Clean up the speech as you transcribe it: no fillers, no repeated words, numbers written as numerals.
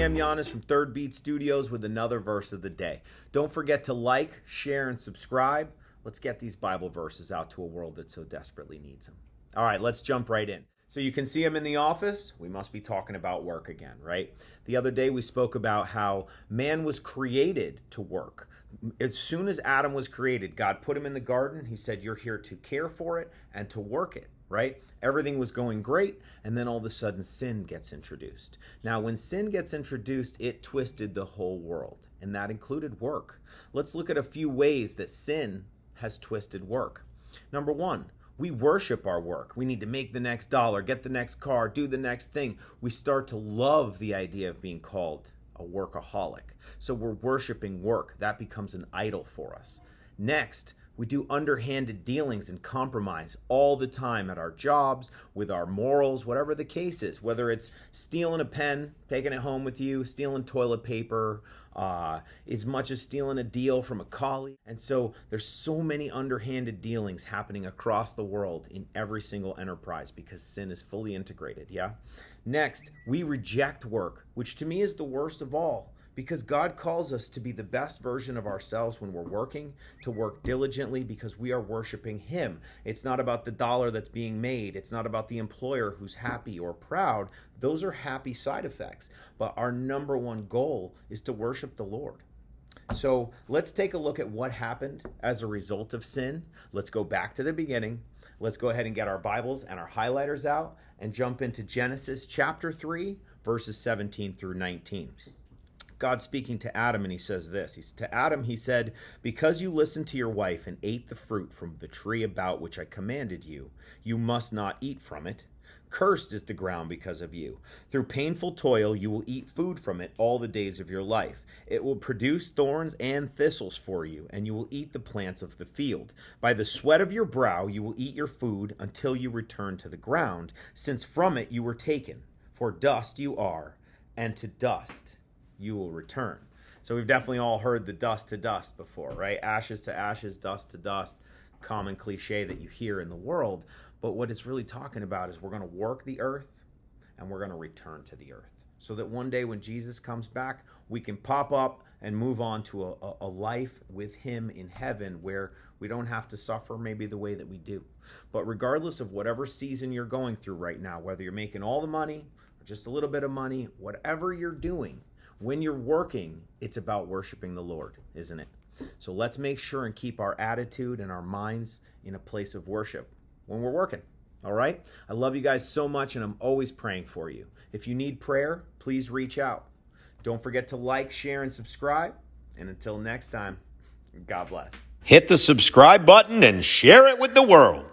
Sam Giannis from Third Beat Studios with another verse of the day. Don't forget to like, share, and subscribe. Let's get these Bible verses out to a world that so desperately needs them. All right, let's jump right in. So you can see them in the office. We must be talking about work again, right? The other day we spoke about how man was created to work. As soon as Adam was created, God put him in the garden. He said, you're here to care for it and to work it, right? Everything was going great, and then all of a sudden sin gets introduced. Now, when sin gets introduced, it twisted the whole world, and that included work. Let's look at a few ways that sin has twisted work. Number one, we worship our work. We need to make the next dollar, get the next car, do the next thing. We start to love the idea of being called a workaholic. So we're worshiping work. That becomes an idol for us. Next, we do underhanded dealings and compromise all the time at our jobs, with our morals, whatever the case is. Whether it's stealing a pen, taking it home with you, stealing toilet paper, as much as stealing a deal from a colleague. And so there's so many underhanded dealings happening across the world in every single enterprise because sin is fully integrated, yeah? Next, we reject work, which to me is the worst of all. Because God calls us to be the best version of ourselves when we're working, to work diligently because we are worshiping Him. It's not about the dollar that's being made. It's not about the employer who's happy or proud. Those are happy side effects. But our number one goal is to worship the Lord. So let's take a look at what happened as a result of sin. Let's go back to the beginning. Let's go ahead and get our Bibles and our highlighters out and jump into Genesis chapter 3, verses 17 through 19. God speaking to Adam, and he says this. To Adam, he said, because you listened to your wife and ate the fruit from the tree about which I commanded you, you must not eat from it. Cursed is the ground because of you. Through painful toil, you will eat food from it all the days of your life. It will produce thorns and thistles for you, and you will eat the plants of the field. By the sweat of your brow, you will eat your food until you return to the ground, since from it you were taken. For dust you are, and to dust you will return. So we've definitely all heard the dust to dust before, right? Ashes to ashes, dust to dust, common cliche that you hear in the world. But what it's really talking about is we're going to work the earth and we're going to return to the earth. So that one day when Jesus comes back, we can pop up and move on to a life with Him in heaven where we don't have to suffer maybe the way that we do. But regardless of whatever season you're going through right now, whether you're making all the money or just a little bit of money, whatever you're doing, when you're working, it's about worshiping the Lord, isn't it? So let's make sure and keep our attitude and our minds in a place of worship when we're working, all right? I love you guys so much, and I'm always praying for you. If you need prayer, please reach out. Don't forget to like, share, and subscribe. And until next time, God bless. Hit the subscribe button and share it with the world.